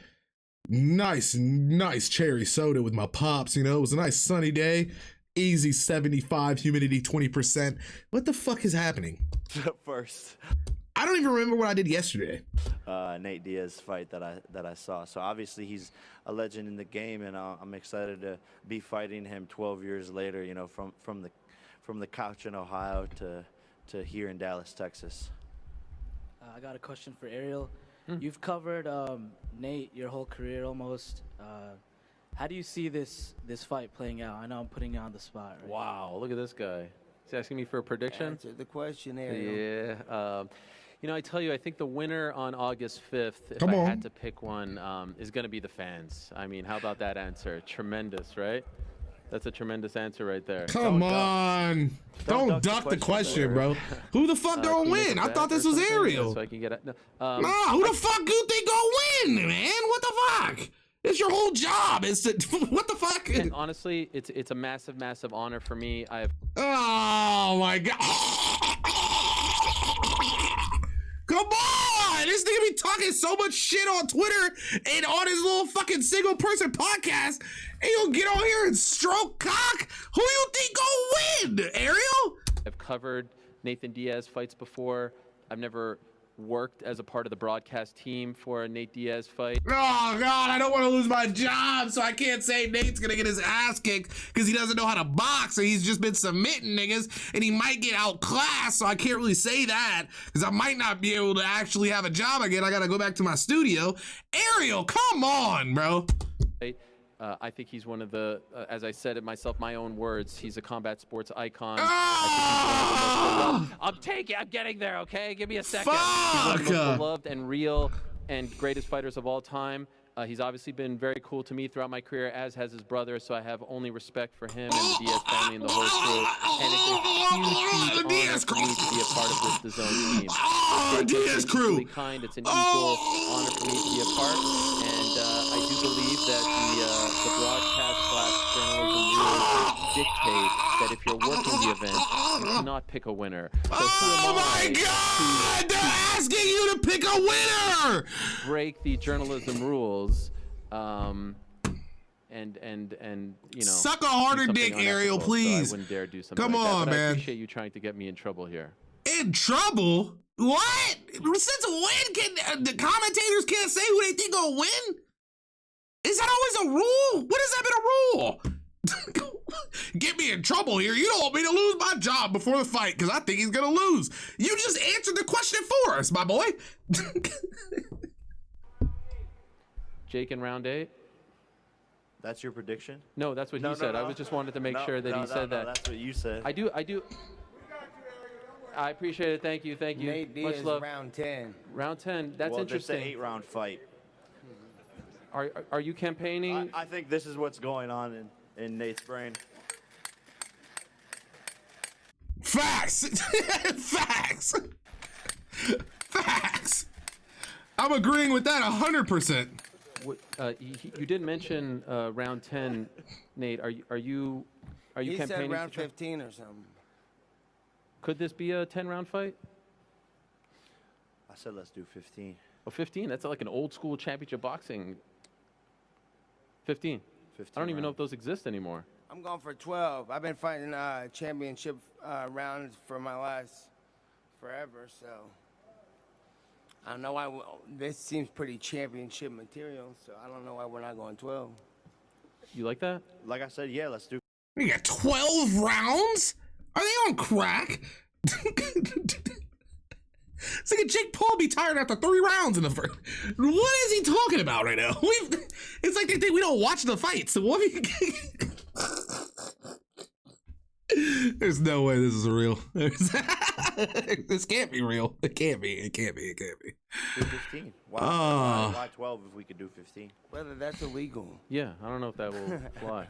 nice cherry soda with my pops, you know, it was a nice sunny day, easy 75, humidity 20%. What the fuck is happening? first. I don't even remember what I did yesterday. Nate Diaz fight that I saw. So obviously he's a legend in the game, and I'm excited to be fighting him 12 years later. You know, from the couch in Ohio to here in Dallas, Texas. I got a question for Ariel. You've covered Nate your whole career almost. How do you see this fight playing out? I know I'm putting you on the spot. Right? Wow, look at this guy. He's asking me for a prediction. Answer the question, Ariel. Yeah. You know, I tell you, I think the winner on August 5th, if Come I on. had to pick one, is going to be the fans. I mean, how about that answer? Tremendous, right? That's a tremendous answer right there. Come on. Don't duck the question, bro. Who the fuck gonna win? I thought this was Ariel. So I can get it. No, Nah, who the fuck you think gonna win, man? What the fuck? It's your whole job. It's to, what the fuck? And honestly, it's a massive, massive honor for me. Oh my god. Come on! This nigga be talking so much shit on Twitter and on his little fucking single person podcast, and you'll get on here and stroke cock? Who you think gonna win, Ariel? I've covered Nathan Diaz fights before. I've never worked as a part of the broadcast team for a Nate Diaz fight. Oh god, I don't want to lose my job, so I can't say Nate's gonna get his ass kicked because he doesn't know how to box, or he's just been submitting niggas, and he might get outclassed, so I can't really say that because I might not be able to actually have a job again. I gotta go back to my studio. Ariel, come on, bro. I think he's one of the, as I said it myself, my own words, he's a combat sports icon. I'm getting there, okay? Give me a second. He's one of the most beloved and real and greatest fighters of all time. He's obviously been very cool to me throughout my career, as has his brother, so I have only respect for him and the Diaz family and the whole crew. And it's a huge honor for me to be a part of this DAZN team. Diaz crew. It's really kind. It's an equal honor for me to be a part. And I do believe that the broadcast/journalism rules dictate that if you're working the event, you cannot pick a winner. So Oh my God! They're asking you to pick a winner. Break the journalism rules. And you know, suck a harder do dick, something Ariel, unethical, please. So I wouldn't dare do something Come like on, that. But I man. appreciate you trying to get me in trouble here. In trouble? What? Since when can the commentators can't say who they think will win? Is that always a rule? What has that been a rule? Get me in trouble here. You don't want me to lose my job before the fight because I think he's gonna lose. You just answered the question for us, my boy. Jake in round 8. That's your prediction? No, that's what he said. I was just wanted to make sure that he said that. That's what you said. I do. I appreciate it. Thank you. Nate Diaz, Much love. round 10. Round 10. That's interesting. It's an 8-round fight. Are you campaigning? I think this is what's going on in Nate's brain. Facts. Facts. Facts. I'm agreeing with that 100%. You did mention round 10, Nate. Are you He campaigning? said round 15 or something. Could this be a 10-round fight? I said let's do 15. Oh, 15? That's like an old school championship boxing. 15. I don't even know if those exist anymore. I'm going for 12. I've been fighting championship rounds for my last forever, so I don't know why this seems pretty championship material, so I don't know why we're not going 12. You like that? Like I said, yeah, let's do. We got 12 rounds? Are they on crack? It's like a Jake Paul be tired after 3 rounds in the first. What is he talking about right now? It's like they think we don't watch the fights. So what? There's no way this is real. This can't be real. It can't be. It can't be. It can't be. Do 15. Why 12 if we could do 15? Whether that's illegal. Yeah, I don't know if that will fly.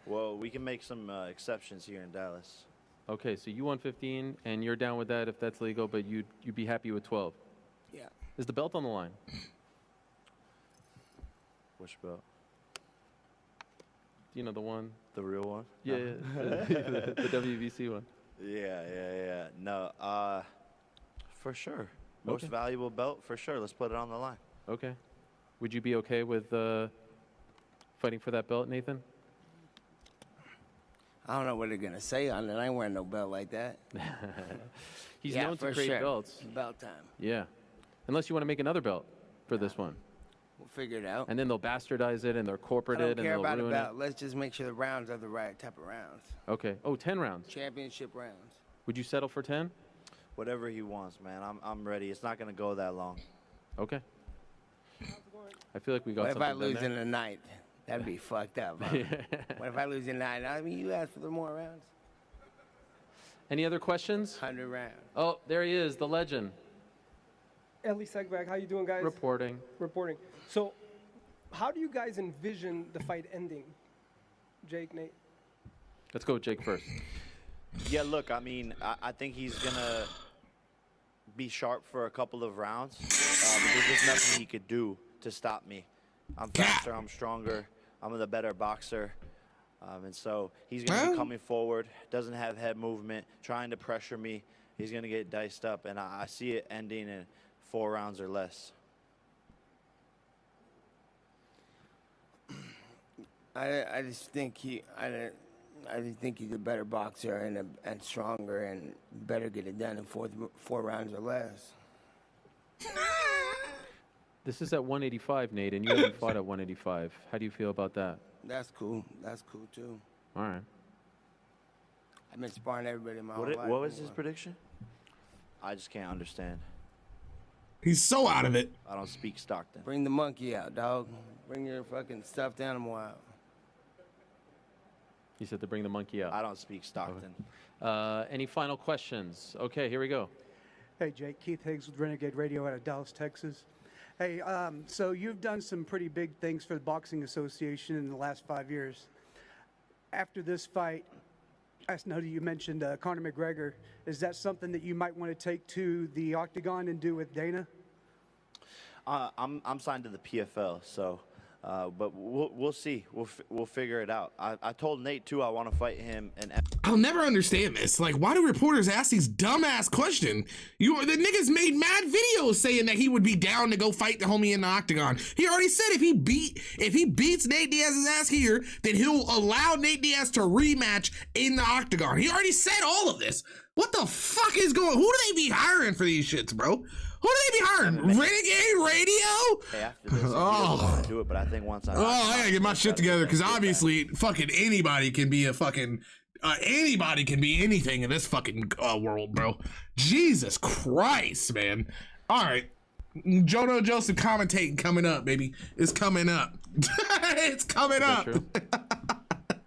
Well, we can make some exceptions here in Dallas. Okay, so you want 15, and you're down with that if that's legal, but you'd be happy with 12. Yeah. Is the belt on the line? Which belt? You know the one? The real one? Yeah, the WBC one. Yeah. No, for sure. Most Okay. valuable belt, for sure. Let's put it on the line. Okay. Would you be okay with fighting for that belt, Nathan? I don't know what they're going to say on it. I ain't wearing no belt like that. He's Yeah, known to for create sure. belts. Belt time. Yeah. Unless you want to make another belt for this one. We'll figure it out. And then they'll bastardize it and they'll corporate I it don't and care they'll about a ruin belt. Let's just make sure the rounds are the right type of rounds. it. Okay. Oh, 10 rounds. Championship rounds. Would you settle for 10? Whatever he wants, man. I'm ready. It's not going to go that long. Okay. I feel like we got What if I something lose done in the night? That'd be fucked up. Huh? What if I lose in the night? I mean, you asked for the more rounds. Any other questions? 100 rounds. Oh, there he is, the legend. Ellie Segback, how you doing, guys? Reporting. So, how do you guys envision the fight ending? Jake, Nate? Let's go with Jake first. Yeah, look, I mean, I think he's going to be sharp for a couple of rounds. But there's just nothing he could do to stop me. I'm faster, I'm stronger, I'm the better boxer. And so he's going to be coming forward, doesn't have head movement, trying to pressure me. He's going to get diced up, and I see it ending in 4 rounds or less. I just think I just think he's a better boxer and stronger and better get it done in 4 rounds or less. This is at 185, Nate, and you haven't fought at 185. How do you feel about that? That's cool. That's cool too. All right. I've been sparring everybody my whole life. What was his prediction? I just can't understand. He's so out of it. I don't speak Stockton. Bring the monkey out, dog. Bring your fucking stuffed animal out. You said to bring the monkey out. I don't speak Stockton. Any final questions? Okay, here we go. Hey, Jake. Keith Higgs with Renegade Radio out of Dallas, Texas. Hey, so you've done some pretty big things for the Boxing Association in the last 5 years. After this fight, I know you mentioned Conor McGregor. Is that something that you might want to take to the octagon and do with Dana? I'm signed to the PFL, so. But we'll see. We'll figure it out. I told Nate too I want to fight him. And I'll never understand this. Like, why do reporters ask these dumbass questions? The niggas made mad videos saying that he would be down to go fight the homie in the octagon. He already said if he beats Nate Diaz's ass here, then he'll allow Nate Diaz to rematch in the octagon. He already said all of this. What the fuck is going? Who do they be hiring for these shits, bro? Who do they be hiring? Renegade Radio? hey, after this, he doesn't want to do it, but I think once I gotta get my shit together because obviously, fucking anybody can be a fucking anybody can be anything in this fucking world, bro. Jesus Christ, man. All right, Joenojoseph commentating coming up, baby. It's coming up. It's coming up.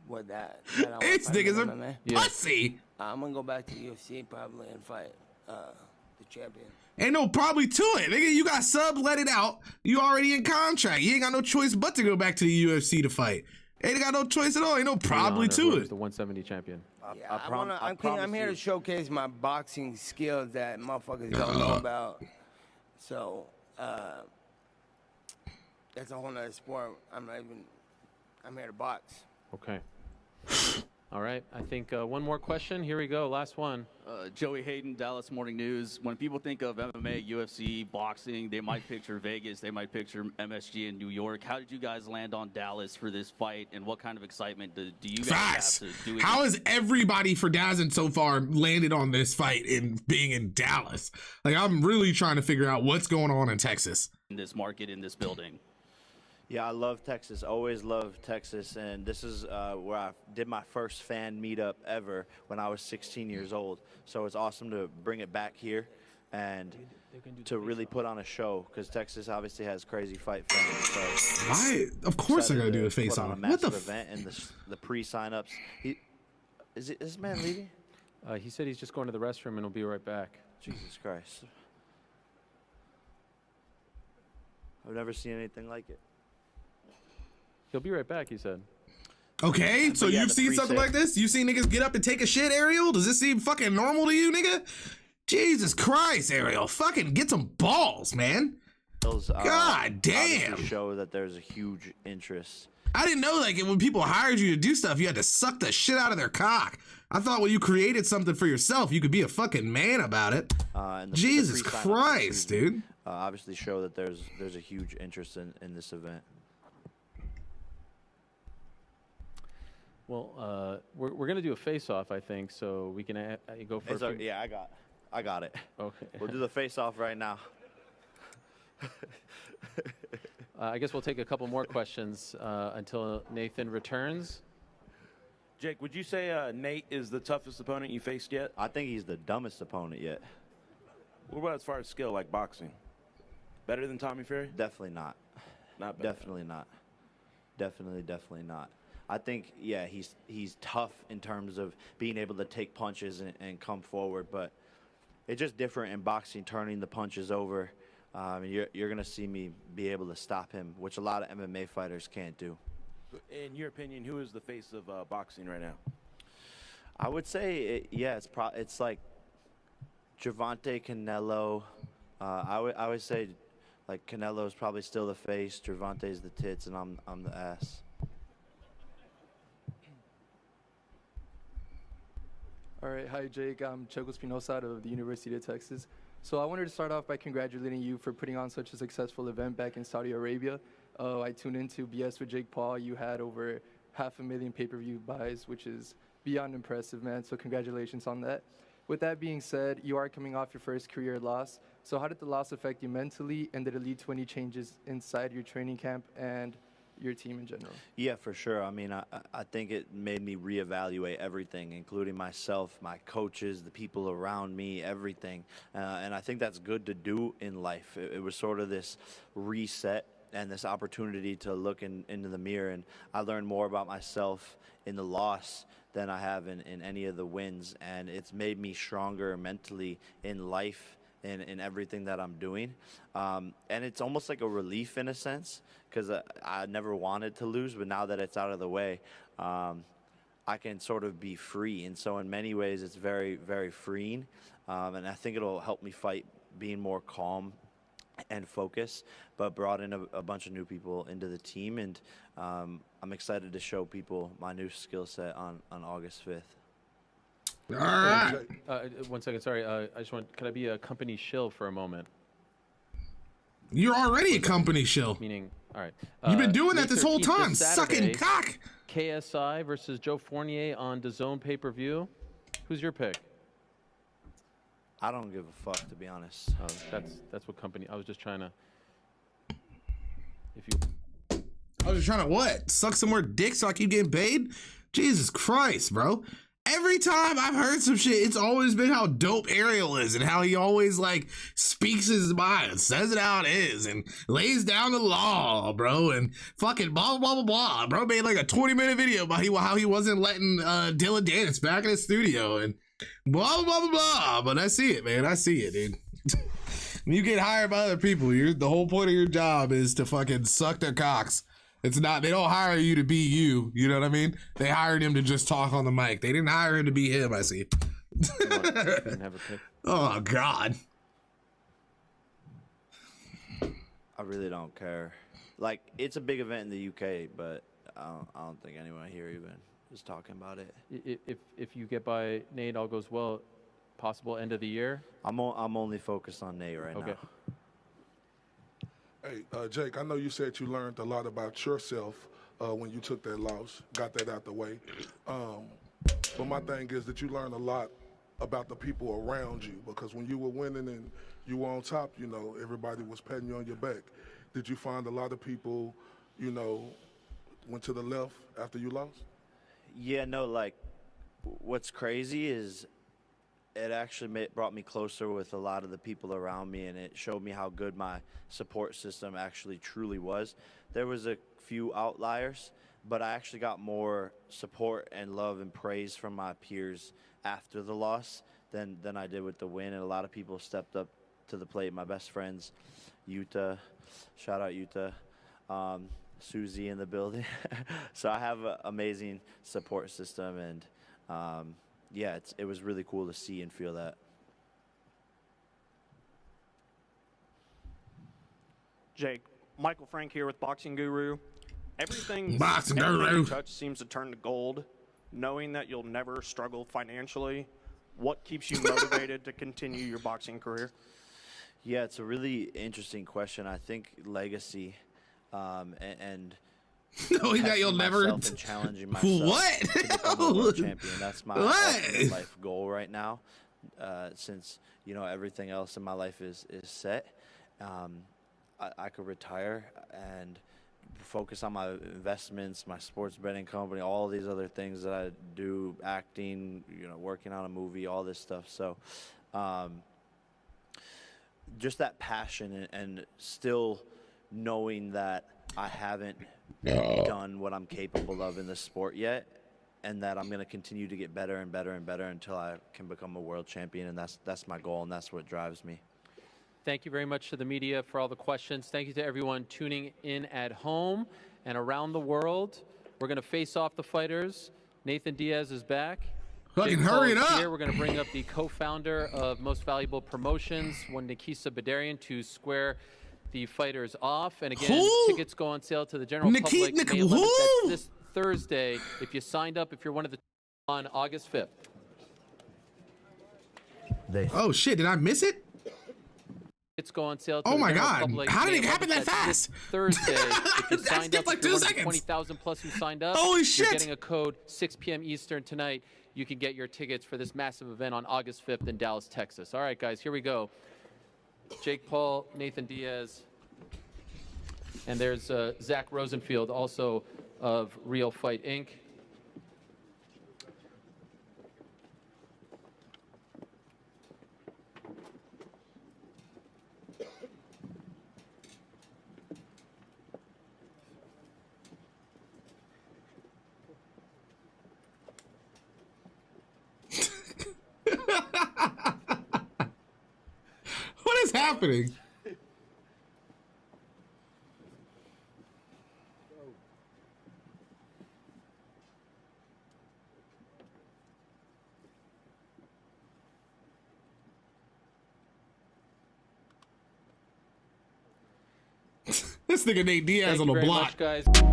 What that It's niggas are pussy. I'm gonna go back to the UFC probably and fight the champion. Ain't no probably to it. Nigga, you got sub, let it out. You already in contract. You ain't got no choice but to go back to the UFC to fight. Ain't got no choice at all. Ain't no probably to it. The 170 champion. I'm here to showcase my boxing skills that motherfuckers don't know about. So, that's a whole nother sport. I'm here to box. Okay. All right. I think one more question. Here we go. Last one. Joey Hayden, Dallas Morning News. When people think of MMA, UFC, boxing, they might picture Vegas. They might picture MSG in New York. How did you guys land on Dallas for this fight, and what kind of excitement do you guys have to do it? How has everybody for Dazin so far landed on this fight in being in Dallas? Like, I'm really trying to figure out what's going on in Texas. In this market, in this building. Yeah, I love Texas. Always loved Texas, and this is where I did my first fan meetup ever when I was 16 years old. So it's awesome to bring it back here and to really put on a show because Texas obviously has crazy fight fans. So why? Of course they're gonna do a face on off. a What the event and the pre-signups. Is this man leaving? He said he's just going to the restroom and he'll be right back. Jesus Christ! I've never seen anything like it. He'll be right back, he said. Okay, so you've seen something like this? You seen niggas get up and take a shit, Ariel? Does this seem fucking normal to you, nigga? Jesus Christ, Ariel. Fucking get some balls, man. God damn. Show that there's a huge interest. I didn't know, like, when people hired you to do stuff, you had to suck the shit out of their cock. I thought when you created something for yourself, you could be a fucking man about it. Jesus Christ, dude. Obviously show that there's a huge interest in this event. Well, we're going to do a face-off, I think, so we can go for yeah, I got it. Okay. We'll do the face-off right now. I guess we'll take a couple more questions until Nathan returns. Jake, would you say Nate is the toughest opponent you faced yet? I think he's the dumbest opponent yet. What about as far as skill, like boxing? Better than Tommy Fury? Definitely not. Not better. Definitely not. Definitely not. I think, yeah, he's tough in terms of being able to take punches and come forward, but it's just different in boxing, turning the punches over. You're going to see me be able to stop him, which a lot of MMA fighters can't do. In your opinion, who is the face of boxing right now? I would say, it's like Gervonta, Canelo. I would say, like, Canelo is probably still the face, Gervonta is the tits, and I'm the ass. All right, hi Jake, I'm Choco Espinosa out of the University of Texas. So I wanted to start off by congratulating you for putting on such a successful event back in Saudi Arabia. I tuned into BS with Jake Paul. You had over 500,000 pay-per-view buys, which is beyond impressive, man. So congratulations on that. With that being said, you are coming off your first career loss. So how did the loss affect you mentally, and did it lead to any changes inside your training camp and your team in general? Yeah, for sure. I mean, I think it made me reevaluate everything, including myself, my coaches, the people around me, everything. And I think that's good to do in life. It was sort of this reset and this opportunity to look into the mirror. And I learned more about myself in the loss than I have in any of the wins. And it's made me stronger mentally in life in everything that I'm doing. And it's almost like a relief in a sense, because I never wanted to lose, but now that it's out of the way, I can sort of be free. And so in many ways, it's very, very freeing. And I think it'll help me fight being more calm and focus, but brought in a bunch of new people into the team, and I'm excited to show people my new skill set on August 5th. All right. 1 second, sorry. I just want, could I be a company shill for a moment? You're already a company shill. Meaning, all right. You've been doing May that this whole 13th, time, Saturday, sucking cock. KSI versus Joe Fournier on DAZN pay-per-view. Who's your pick? I don't give a fuck, to be honest. Oh, that's what company. I was just trying to. If you. I was just trying to what? Suck some more dick so I keep getting paid? Jesus Christ, bro. Every time I've heard some shit, it's always been how dope Ariel is and how he always like speaks his mind and says it how it is and lays down the law, bro, and fucking blah, blah, blah, blah. Bro made like a 20-minute video about how he wasn't letting Dylan dance back in the studio and blah, blah, blah, blah. But I see it, man. I see it, dude. When you get hired by other people, the whole point of your job is to fucking suck their cocks. It's not, they don't hire you to be you. You know what I mean? They hired him to just talk on the mic. They didn't hire him to be him, I see. Didn't have a pick. Oh, God. I really don't care. Like, it's a big event in the UK, but I don't think anyone here even is talking about it. If you get by Nate, all goes well, possible end of the year? I'm only focused on Nate right now. Hey, Jake, I know you said you learned a lot about yourself when you took that loss, got that out the way. But my thing is that you learned a lot about the people around you, because when you were winning and you were on top, you know, everybody was patting you on your back. Did you find a lot of people, you know, went to the left after you lost? Yeah, no, like, what's crazy is it actually brought me closer with a lot of the people around me, and it showed me how good my support system actually truly was. There was a few outliers, but I actually got more support and love and praise from my peers after the loss than I did with the win, and a lot of people stepped up to the plate. My best friends, Yuta, shout out Yuta, Susie in the building. So I have an amazing support system, and yeah, it was really cool to see and feel that. Jake, Michael Frank here with Boxing Guru. Everything Guru you touch seems to turn to gold. Knowing that you'll never struggle financially, what keeps you motivated to continue your boxing career? Yeah, it's a really interesting question. I think legacy and knowing that you'll never and challenging myself what? to become a world champion. That's my ultimate life goal right now. Since you know everything else in my life is set, I could retire and focus on my investments, my sports betting company, all these other things that I do, acting, you know, working on a movie, all this stuff. So, just that passion and still knowing that I haven't done what I'm capable of in this sport yet, and that I'm going to continue to get better and better and better until I can become a world champion, and that's my goal, and that's what drives me. Thank you very much to the media for all the questions. Thank you to everyone tuning in at home and around the world. We're going to face off the fighters. Nathan Diaz is back. Fucking Jake hurry it Paul is up. Here. We're going to bring up the co-founder of Most Valuable Promotions, one Nikisa Badarian, to square the fighters off. And again, tickets go on sale to the general public May 11th. That's this Thursday. If you signed up, if you're one of the on August 5th. Oh shit! Did I miss it? Tickets go on sale to Oh the my general God! public How did May it happen 11th. that That's fast? this Thursday. If you signed up, like if you're 2 one of the seconds. 20,000 plus who signed up, Holy you're shit. getting a code 6 p.m. Eastern tonight. You can get your tickets for this massive event on August 5th in Dallas, Texas. All right, guys, here we go. Jake Paul, Nathan Diaz, and there's Zach Rosenfield, also of Real Fight Inc. What is happening? This nigga Nate Diaz Thank on you the very block. much, guys.